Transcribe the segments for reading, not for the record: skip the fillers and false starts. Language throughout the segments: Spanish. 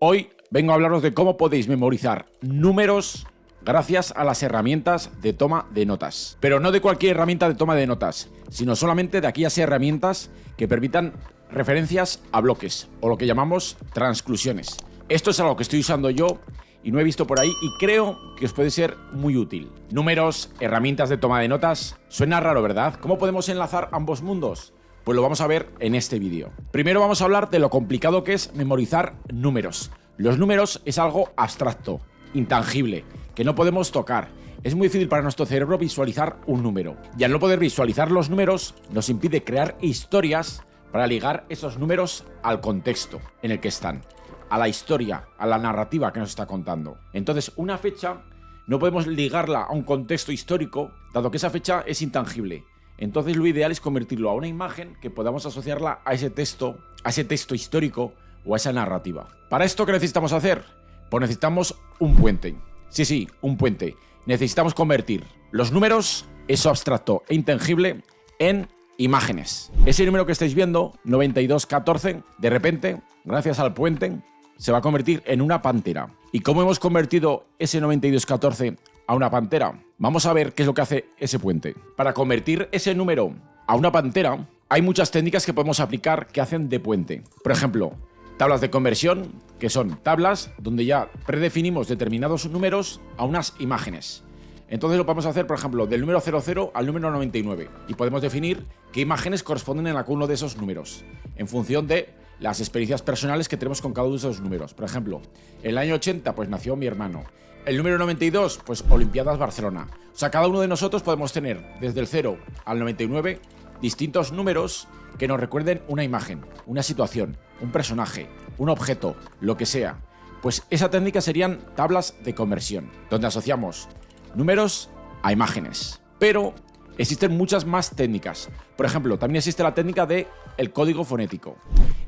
Hoy vengo a hablaros de cómo podéis memorizar números gracias a las herramientas de toma de notas. Pero no de cualquier herramienta de toma de notas, sino solamente de aquellas herramientas que permitan referencias a bloques, o lo que llamamos transclusiones. Esto es algo que estoy usando yo y no he visto por ahí y creo que os puede ser muy útil. Números, herramientas de toma de notas. Suena raro, ¿verdad? ¿Cómo podemos enlazar ambos mundos? Pues lo vamos a ver en este vídeo. Primero vamos a hablar de lo complicado que es memorizar números. Los números es algo abstracto, intangible, que no podemos tocar. Es muy difícil para nuestro cerebro visualizar un número. Y al no poder visualizar los números, nos impide crear historias para ligar esos números al contexto en el que están, a la historia, a la narrativa que nos está contando. Entonces, una fecha no podemos ligarla a un contexto histórico, dado que esa fecha es intangible. Entonces lo ideal es convertirlo a una imagen que podamos asociarla a ese texto histórico o a esa narrativa. ¿Para esto qué necesitamos hacer? Pues necesitamos un puente. Sí, un puente. Necesitamos convertir los números, eso abstracto e intangible, en imágenes. Ese número que estáis viendo, 9214, de repente, gracias al puente, se va a convertir en una pantera. ¿Y cómo hemos convertido ese 9214 a una pantera? Vamos a ver qué es lo que hace ese puente. Para convertir ese número a una pantera, hay muchas técnicas que podemos aplicar que hacen de puente. Por ejemplo, tablas de conversión, que son tablas donde ya predefinimos determinados números a unas imágenes. Entonces lo podemos hacer, por ejemplo, del número 00 al número 99 y podemos definir qué imágenes corresponden en cada uno de esos números en función de las experiencias personales que tenemos con cada uno de esos números. Por ejemplo, en el año 80 pues nació mi hermano. El número 92, pues Olimpiadas Barcelona. O sea, cada uno de nosotros podemos tener desde el 0 al 99 distintos números que nos recuerden una imagen, una situación, un personaje, un objeto, lo que sea. Pues esa técnica serían tablas de conversión, donde asociamos números a imágenes. Pero existen muchas más técnicas. Por ejemplo, también existe la técnica de el código fonético.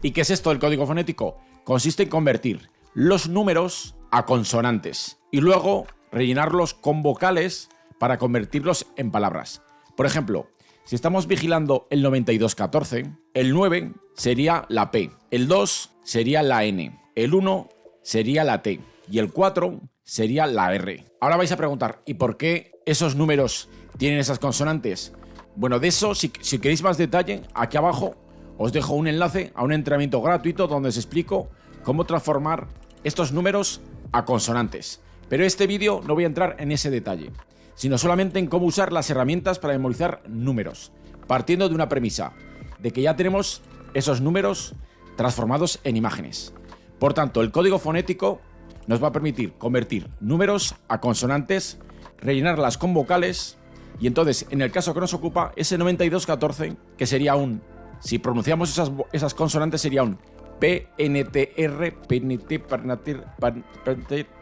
¿Y qué es esto del código fonético? Consiste en convertir los números a consonantes y luego rellenarlos con vocales para convertirlos en palabras. Por ejemplo, si estamos vigilando el 9214, el 9 sería la P, el 2 sería la N, el 1 sería la T y el 4 sería la R. Ahora vais a preguntar, ¿y por qué esos números tienen esas consonantes? Bueno, de eso, si queréis más detalle, aquí abajo os dejo un enlace a un entrenamiento gratuito donde os explico cómo transformar estos números a consonantes. Pero este vídeo no voy a entrar en ese detalle, sino solamente en cómo usar las herramientas para memorizar números, partiendo de una premisa, de que ya tenemos esos números transformados en imágenes. Por tanto, el código fonético nos va a permitir convertir números a consonantes, rellenarlas con vocales, y entonces, en el caso que nos ocupa, ese 9214, que sería un, si pronunciamos esas consonantes, sería un PNTR,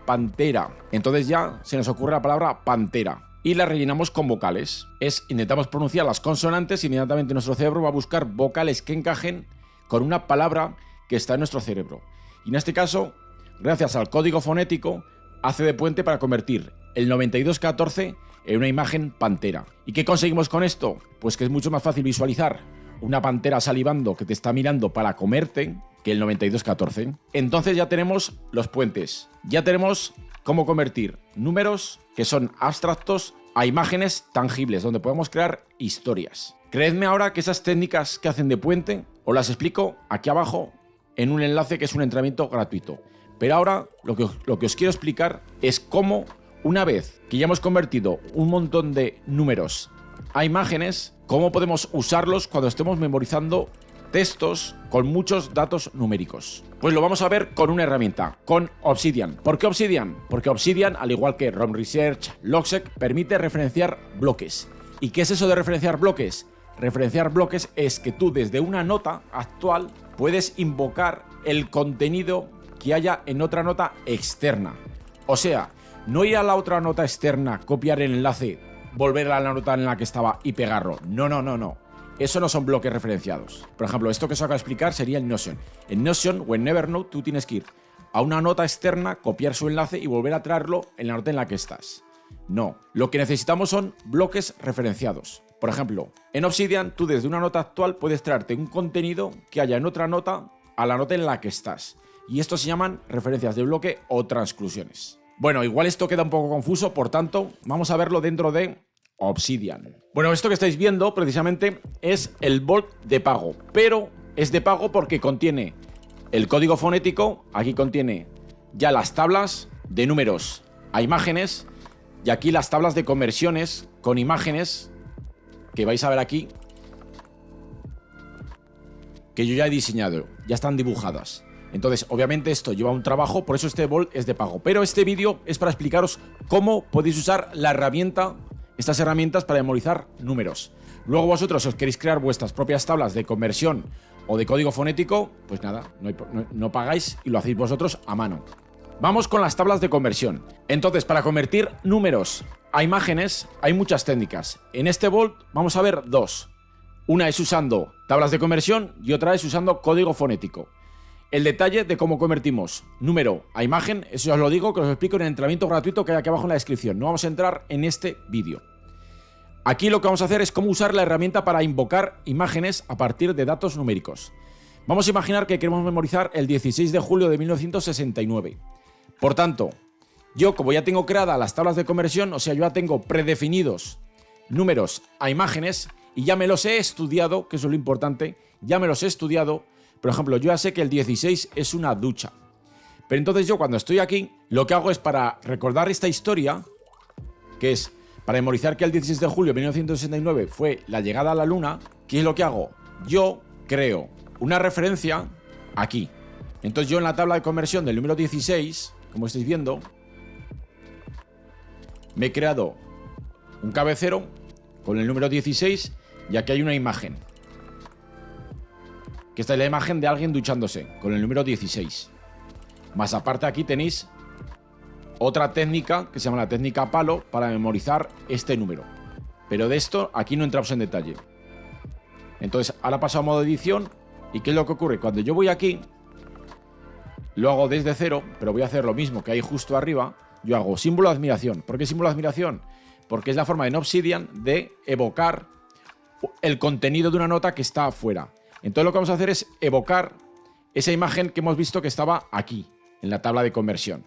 pantera. Entonces ya se nos ocurre la palabra pantera y la rellenamos con vocales. Intentamos pronunciar las consonantes y inmediatamente nuestro cerebro va a buscar vocales que encajen con una palabra que está en nuestro cerebro. Y en este caso, gracias al código fonético, hace de puente para convertir el 9214 en una imagen pantera. ¿Y qué conseguimos con esto? Pues que es mucho más fácil visualizar una pantera salivando que te está mirando para comerte que el 9214. Entonces ya tenemos los puentes. Ya tenemos cómo convertir números que son abstractos a imágenes tangibles, donde podemos crear historias. Creedme ahora que esas técnicas que hacen de puente os las explico aquí abajo en un enlace que es un entrenamiento gratuito. Pero ahora lo que os quiero explicar es cómo, una vez que ya hemos convertido un montón de números a imágenes, cómo podemos usarlos cuando estemos memorizando textos con muchos datos numéricos. Pues lo vamos a ver con una herramienta, con Obsidian. ¿Por qué Obsidian? Porque Obsidian, al igual que ROM Research, Logseq, permite referenciar bloques. ¿Y qué es eso de referenciar bloques? Referenciar bloques es que tú desde una nota actual puedes invocar el contenido que haya en otra nota externa. O sea, no ir a la otra nota externa, copiar el enlace, volver a la nota en la que estaba y pegarlo. No. Eso no son bloques referenciados. Por ejemplo, esto que os acabo de explicar sería el Notion. En Notion o en Evernote tú tienes que ir a una nota externa, copiar su enlace y volver a traerlo en la nota en la que estás. No, lo que necesitamos son bloques referenciados. Por ejemplo, en Obsidian tú desde una nota actual puedes traerte un contenido que haya en otra nota a la nota en la que estás. y esto se llaman referencias de bloque o transclusiones. Bueno, igual esto queda un poco confuso, por tanto, vamos a verlo dentro de Obsidian. Bueno, esto que estáis viendo precisamente es el Vault de pago, pero es de pago porque contiene el código fonético, aquí contiene ya las tablas de números a imágenes y aquí las tablas de conversiones con imágenes que vais a ver aquí, que yo ya he diseñado, ya están dibujadas. Entonces, obviamente esto lleva un trabajo, por eso este Vault es de pago. Pero este vídeo es para explicaros cómo podéis usar la herramienta, estas herramientas para memorizar números. Luego vosotros, si os queréis crear vuestras propias tablas de conversión o de código fonético, pues nada, no pagáis y lo hacéis vosotros a mano. Vamos con las tablas de conversión. Entonces, para convertir números a imágenes hay muchas técnicas. En este Vault vamos a ver dos. Una es usando tablas de conversión y otra es usando código fonético. El detalle de cómo convertimos número a imagen, eso ya os lo digo, que os lo explico en el entrenamiento gratuito que hay aquí abajo en la descripción. No vamos a entrar en este vídeo. Aquí lo que vamos a hacer es cómo usar la herramienta para invocar imágenes a partir de datos numéricos. Vamos a imaginar que queremos memorizar el 16 de julio de 1969. Por tanto, yo como ya tengo creadas las tablas de conversión, o sea, yo ya tengo predefinidos números a imágenes y ya me los he estudiado, que eso es lo importante, ya me los he estudiado. Por ejemplo, yo ya sé que el 16 es una ducha. Pero entonces yo cuando estoy aquí, lo que hago es para recordar esta historia, que es para memorizar que el 16 de julio de 1969 fue la llegada a la luna, ¿qué es lo que hago? Yo creo una referencia aquí. Entonces yo en la tabla de conversión del número 16, como estáis viendo, me he creado un cabecero con el número 16 y aquí hay una imagen. Que esta es la imagen de alguien duchándose, con el número 16. Más aparte aquí tenéis otra técnica, que se llama la técnica palo, para memorizar este número. Pero de esto aquí no entramos en detalle. Entonces, ahora paso a modo edición, ¿y qué es lo que ocurre? Cuando yo voy aquí, lo hago desde cero, pero voy a hacer lo mismo que hay justo arriba. Yo hago símbolo de admiración. ¿Por qué símbolo de admiración? Porque es la forma en Obsidian de evocar el contenido de una nota que está afuera. Entonces lo que vamos a hacer es evocar esa imagen que hemos visto que estaba aquí, en la tabla de conversión.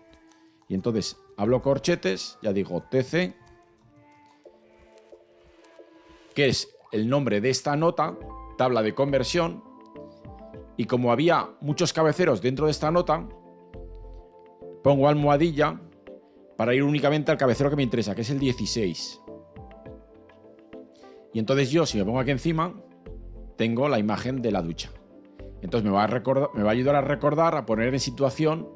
Y entonces hablo corchetes, ya digo TC, que es el nombre de esta nota, tabla de conversión, y como había muchos cabeceros dentro de esta nota, pongo almohadilla para ir únicamente al cabecero que me interesa, que es el 16. Y entonces yo, si me pongo aquí encima, tengo la imagen de la ducha. Entonces me va a ayudar a recordar, a poner en situación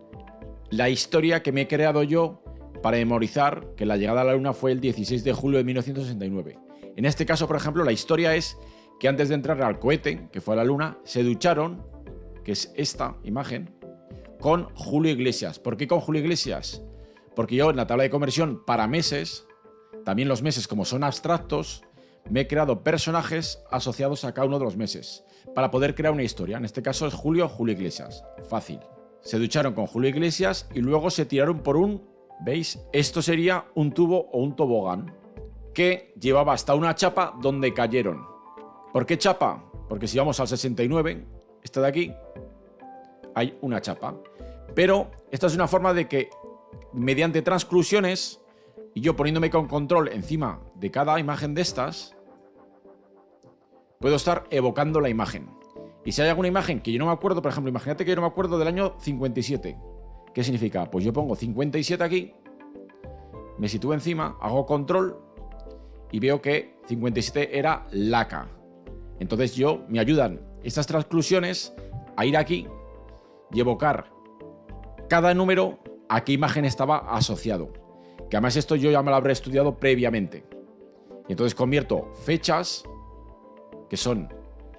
la historia que me he creado yo para memorizar que la llegada a la luna fue el 16 de julio de 1969. En este caso, por ejemplo, la historia es que antes de entrar al cohete, que fue a la luna, se ducharon, que es esta imagen, con Julio Iglesias. ¿Por qué con Julio Iglesias? Porque yo en la tabla de conversión para meses, también los meses como son abstractos, me he creado personajes asociados a cada uno de los meses para poder crear una historia. En este caso es Julio Iglesias. Fácil. Se ducharon con Julio Iglesias y luego se tiraron por un, ¿veis? Esto sería un tubo o un tobogán que llevaba hasta una chapa donde cayeron. ¿Por qué chapa? Porque si vamos al 69, esta de aquí, hay una chapa. Pero esta es una forma de que mediante transclusiones y yo poniéndome con control encima de cada imagen de estas, puedo estar evocando la imagen. Y si hay alguna imagen que yo no me acuerdo, por ejemplo, imagínate que yo no me acuerdo del año 57. ¿Qué significa? Pues yo pongo 57 aquí, me sitúo encima, hago control y veo que 57 era laca. Entonces me ayudan estas transclusiones a ir aquí y evocar cada número a qué imagen estaba asociado. Que además esto yo ya me lo habré estudiado previamente. Y entonces convierto fechas que son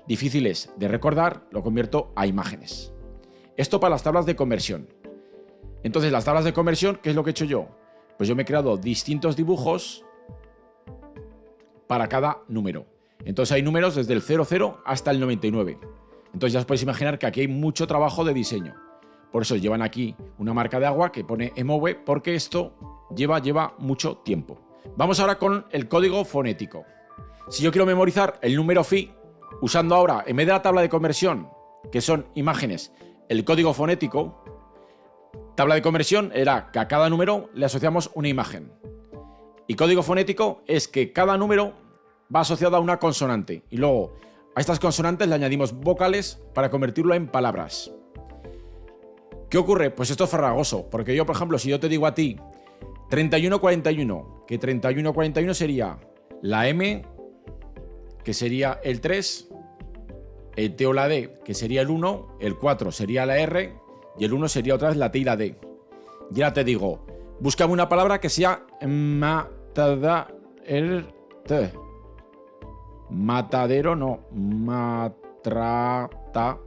difíciles de recordar, lo convierto a imágenes. Esto para las tablas de conversión. Entonces las tablas de conversión, ¿qué es lo que he hecho yo? Pues yo me he creado distintos dibujos para cada número. Entonces hay números desde el 00 hasta el 99. Entonces ya os podéis imaginar que aquí hay mucho trabajo de diseño. Por eso llevan aquí una marca de agua que pone EMOVE, porque esto lleva mucho tiempo. Vamos ahora con el código fonético. Si yo quiero memorizar el número phi, usando ahora, en vez de la tabla de conversión, que son imágenes, el código fonético, Tabla de conversión era que a cada número le asociamos una imagen. Y código fonético es que cada número va asociado a una consonante. Y luego a estas consonantes le añadimos vocales para convertirlo en palabras. ¿Qué ocurre? Pues esto es farragoso. Porque yo, por ejemplo, si yo te digo a ti 3141, que 3141 sería la M, que sería el 3, el T o la D, que sería el 1, el 4 sería la R, y el 1 sería otra vez la T y la D. Y ahora te digo, búscame una palabra que sea matadero, no, matrata.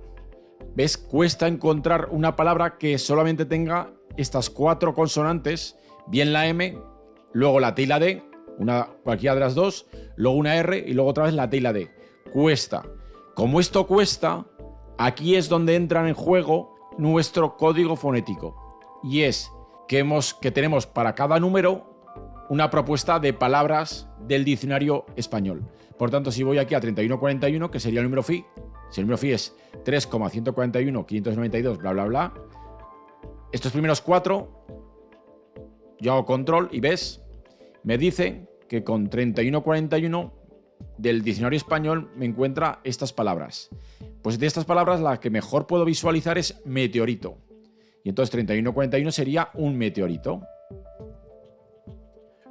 ¿Ves? Cuesta encontrar una palabra que solamente tenga estas 4 consonantes, bien la M, luego la T y la D, cualquiera de las dos, luego una R y luego otra vez la T y la D. Cuesta. Como esto cuesta, aquí es donde entra en juego nuestro código fonético. Y es que tenemos para cada número una propuesta de palabras del diccionario español. Por tanto, si voy aquí a 3141, que sería el número phi, si el número phi es 3,141.592, bla, bla, bla, estos primeros 4, yo hago control y ves, me dice que con 3141 del diccionario español me encuentra estas palabras. Pues de estas palabras la que mejor puedo visualizar es meteorito. Y entonces 3141 sería un meteorito.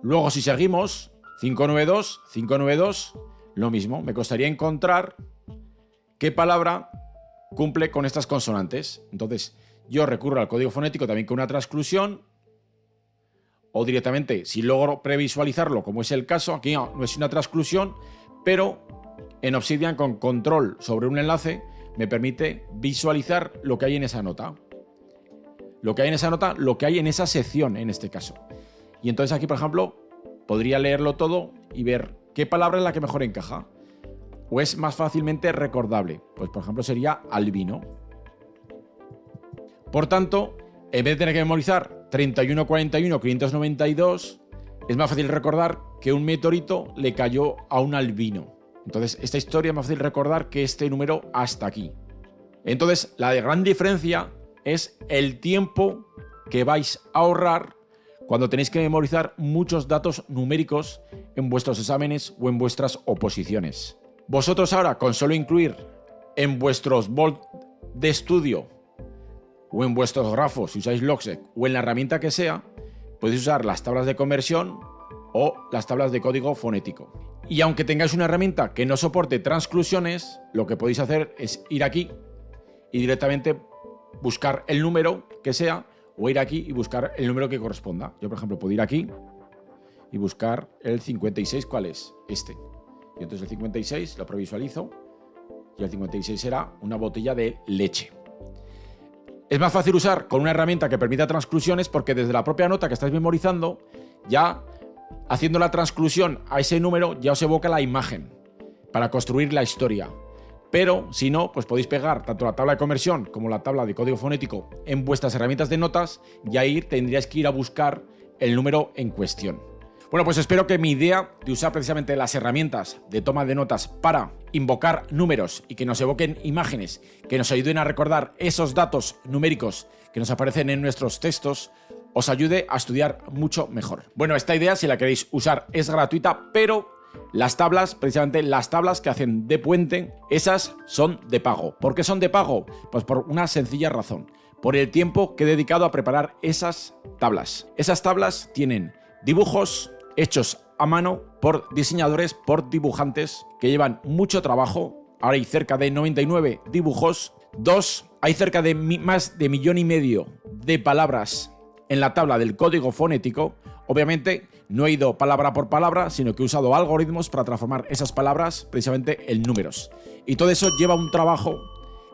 Luego si seguimos, 592, lo mismo. Me costaría encontrar qué palabra cumple con estas consonantes. Entonces yo recurro al código fonético también con una transclusión, o directamente, si logro previsualizarlo, como es el caso, aquí no es una transclusión, pero en Obsidian con control sobre un enlace me permite visualizar lo que hay en esa nota. Lo que hay en esa nota, lo que hay en esa sección en este caso. Y entonces aquí, por ejemplo, podría leerlo todo y ver qué palabra es la que mejor encaja. O es más fácilmente recordable. Pues por ejemplo sería albino. Por tanto, en vez de tener que memorizar 3141.592, es más fácil recordar que un meteorito le cayó a un albino. Entonces, esta historia es más fácil recordar que este número hasta aquí. Entonces, la gran diferencia es el tiempo que vais a ahorrar cuando tenéis que memorizar muchos datos numéricos en vuestros exámenes o en vuestras oposiciones. Vosotros ahora, con solo incluir en vuestros bold de estudio o en vuestros grafos, si usáis Logseq o en la herramienta que sea, podéis usar las tablas de conversión o las tablas de código fonético. Y aunque tengáis una herramienta que no soporte transclusiones, lo que podéis hacer es ir aquí y directamente buscar el número que sea, o ir aquí y buscar el número que corresponda. Yo, por ejemplo, puedo ir aquí y buscar el 56, ¿cuál es? Este. Y entonces el 56 lo previsualizo y el 56 será una botella de leche. Es más fácil usar con una herramienta que permita transclusiones porque desde la propia nota que estáis memorizando, ya haciendo la transclusión a ese número ya os evoca la imagen para construir la historia. Pero si no, pues podéis pegar tanto la tabla de conversión como la tabla de código fonético en vuestras herramientas de notas y ahí tendríais que ir a buscar el número en cuestión. Bueno, pues espero que mi idea de usar precisamente las herramientas de toma de notas para invocar números y que nos evoquen imágenes, que nos ayuden a recordar esos datos numéricos que nos aparecen en nuestros textos, os ayude a estudiar mucho mejor. Bueno, esta idea, si la queréis usar, es gratuita, pero las tablas, precisamente las tablas que hacen de puente, esas son de pago. ¿Por qué son de pago? Pues por una sencilla razón. Por el tiempo que he dedicado a preparar esas tablas. Esas tablas tienen dibujos hechos a mano por diseñadores, por dibujantes que llevan mucho trabajo. Ahora hay cerca de 99 dibujos. Hay cerca de más de 1,5 millones de palabras en la tabla del código fonético. Obviamente no he ido palabra por palabra, sino que he usado algoritmos para transformar esas palabras precisamente en números. Y todo eso lleva un trabajo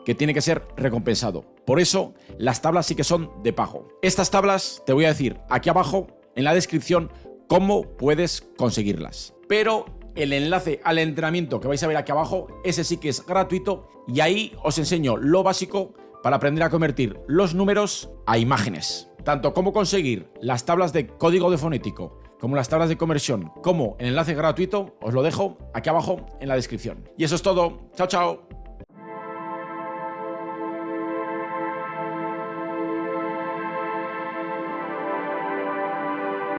que tiene que ser recompensado. Por eso las tablas sí que son de pago. Estas tablas te voy a decir aquí abajo en la descripción cómo puedes conseguirlas. Pero el enlace al entrenamiento que vais a ver aquí abajo, ese sí que es gratuito y ahí os enseño lo básico para aprender a convertir los números a imágenes. Tanto cómo conseguir las tablas de código de fonético como las tablas de conversión, como el enlace gratuito, os lo dejo aquí abajo en la descripción. Y eso es todo. Chao, chao.